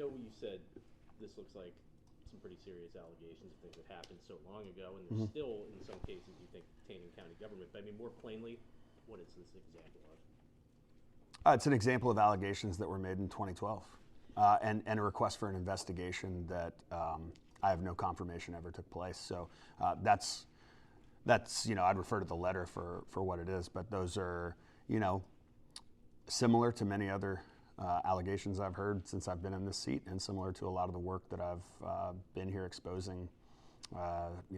know you said this looks like some pretty serious allegations of things that happened so long ago, and there's still, in some cases, you think, tainting county government. But I mean, more plainly, what is this example of? It's an example of allegations that were made in 2012, and a request for an investigation that I have no confirmation ever took place. So that's I'd refer to the letter for what it is, but those are similar to many other allegations I've heard since I've been in this seat, and similar to a lot of the work that I've been here exposing,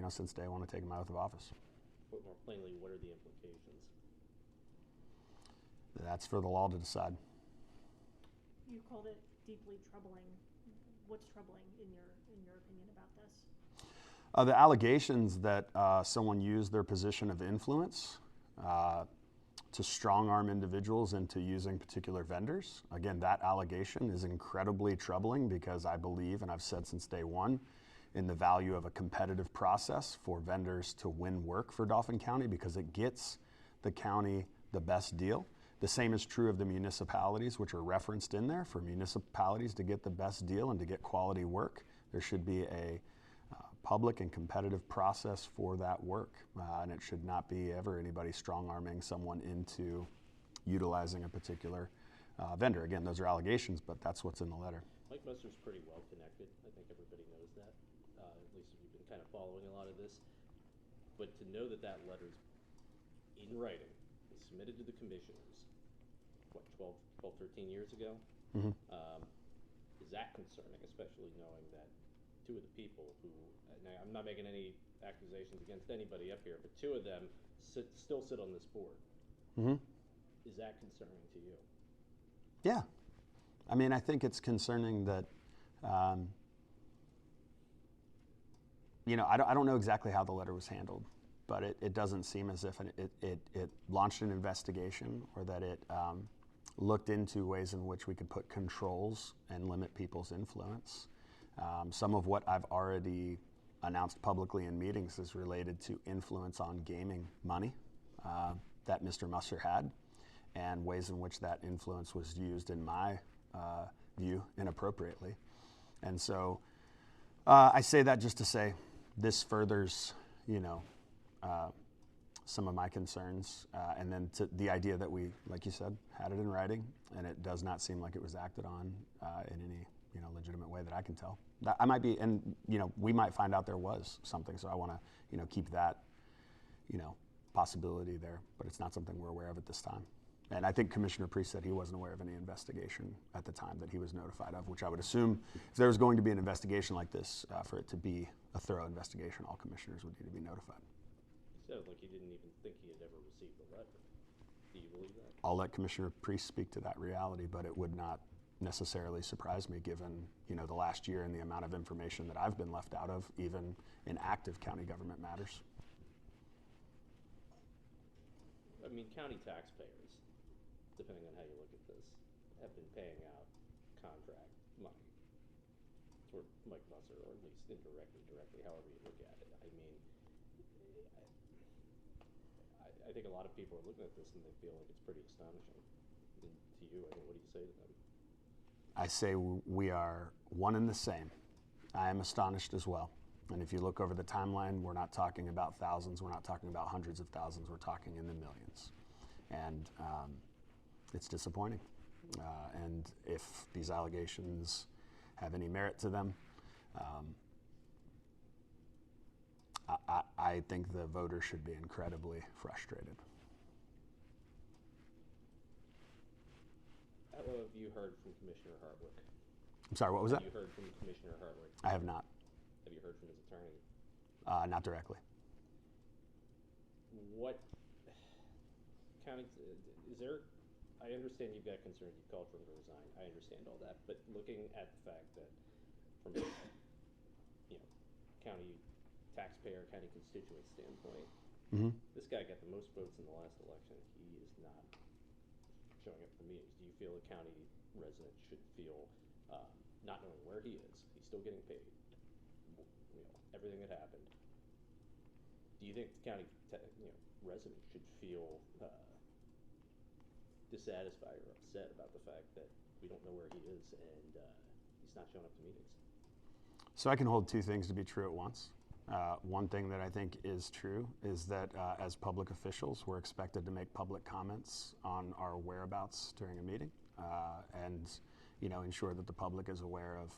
since day one to take my oath of office. But more plainly, what are the implications? That's for the law to decide. You called it deeply troubling. What's troubling in your opinion about this? The allegations that someone used their position of influence to strong-arm individuals into using particular vendors. Again, that allegation is incredibly troubling because I believe, and I've said since day one, in the value of a competitive process for vendors to win work for Dauphin County because it gets the county the best deal. The same is true of the municipalities, which are referenced in there. For municipalities to get the best deal and to get quality work, there should be a public and competitive process for that work. And it should not be ever anybody strong-arming someone into utilizing a particular vendor. Again, those are allegations, but that's what's in the letter. Mike Musser's pretty well connected. I think everybody knows that, at least if you've been kind of following a lot of this. But to know that that letter's in writing, is submitted to the commissioners, what, 12, 13 years ago? Mm-hmm. Is that concerning, especially knowing that two of the people who, now I'm not making any accusations against anybody up here, but two of them still sit on this board. Mm-hmm. Is that concerning to you? Yeah. I mean, I think it's concerning that, I don't know exactly how the letter was handled, but it doesn't seem as if it launched an investigation or that it looked into ways in which we could put controls and limit people's influence. Some of what I've already announced publicly in meetings is related to influence on gaming money that Mr. Musser had, and ways in which that influence was used, in my view, inappropriately. And so I say that just to say this furthers, some of my concerns, and then to the idea that we, like you said, had it in writing, and it does not seem like it was acted on in any legitimate way that I can tell. That I might be, and we might find out there was something. So I want to keep that possibility there, but it's not something we're aware of at this time. And I think Commissioner Priest said he wasn't aware of any investigation at the time that he was notified of, which I would assume if there was going to be an investigation like this, for it to be a thorough investigation, all commissioners would need to be notified. It sounds like he didn't even think he had ever received the letter. Do you believe that? I'll let Commissioner Priest speak to that reality, but it would not necessarily surprise me given the last year and the amount of information that I've been left out of, even in active county government matters. I mean, county taxpayers, depending on how you look at this, have been paying out contract money for Mike Musser, or at least indirectly, directly, however you look at it. I mean, I think a lot of people are looking at this and they feel like it's pretty astonishing. And to you, I mean, what do you say to them? I say we are one and the same. I am astonished as well. And if you look over the timeline, we're not talking about thousands, we're not talking about hundreds of thousands, we're talking in the millions. And it's disappointing. And if these allegations have any merit to them, I think the voters should be incredibly frustrated. What have you heard from Commissioner Hartwick? I'm sorry, what was that? Have you heard from Commissioner Hartwick? I have not. Have you heard from his attorney? Not directly. What county, is there, I understand you've got concerns, you've called for him to resign, I understand all that, but looking at the fact that from a county taxpayer, county constituent standpoint, this guy got the most votes in the last election. He is not showing up for meetings. Do you feel a county resident should feel, not knowing where he is, he's still getting paid, everything that happened? Do you think the county resident should feel dissatisfied or upset about the fact that we don't know where he is and he's he's not showing up to meetings? So I can hold two things to be true at once. One thing that I think is true is that as public officials, we're expected to make public comments on our whereabouts during a meeting, and ensure that the public is aware of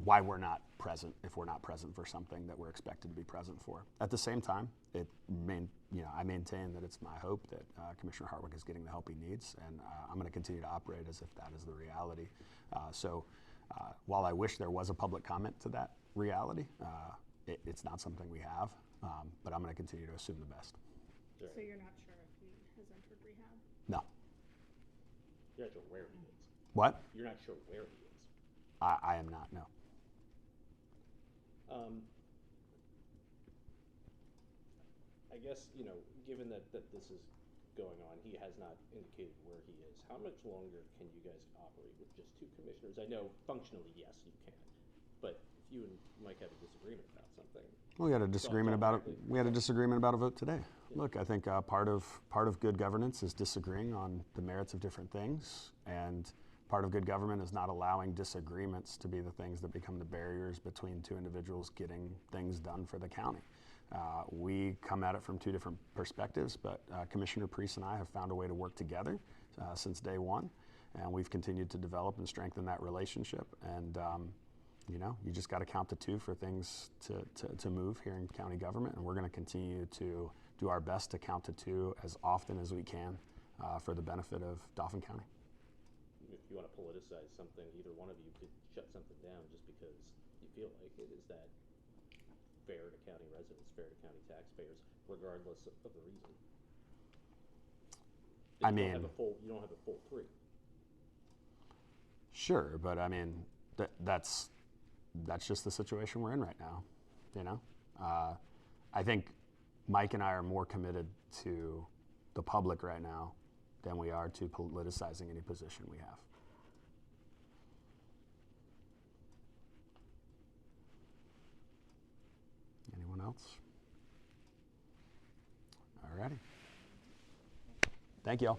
why we're not present if we're not present for something that we're expected to be present for. At the same time, I maintain that it's my hope that Commissioner Hartwick is getting the help he needs, and I'm going to continue to operate as if that is the reality. While I wish there was a public comment to that reality, it's not something we have, but I'm going to continue to assume the best. So you're not sure if he has entered rehab? No. You're not sure where he is? What? You're not sure where he is? I am not, no. I guess, given that this is going on, he has not indicated where he is. How much longer can you guys operate with just two commissioners? I know functionally, yes, you can. But if you and Mike have a disagreement about something. We had a disagreement about it. We had a disagreement about a vote today. Yeah. Look, I think part of good governance is disagreeing on the merits of different things, and part of good government is not allowing disagreements to be the things that become the barriers between two individuals getting things done for the county. We come at it from two different perspectives, but Commissioner Priest and I have found a way to work together since day one, and we've continued to develop and strengthen that relationship. And you just got to count to two for things to move here in county government, and we're going to continue to do our best to count to two as often as we can for the benefit of Dauphin County. If you want to politicize something, either one of you could shut something down just because you feel like it. Is that fair to county residents, fair to county taxpayers, regardless of the reason? You don't have a full three. Sure, but I mean that's just the situation we're in right now. I think Mike and I are more committed to the public right now than we are to politicizing any position we have. Anyone else? All righty. Thank you all.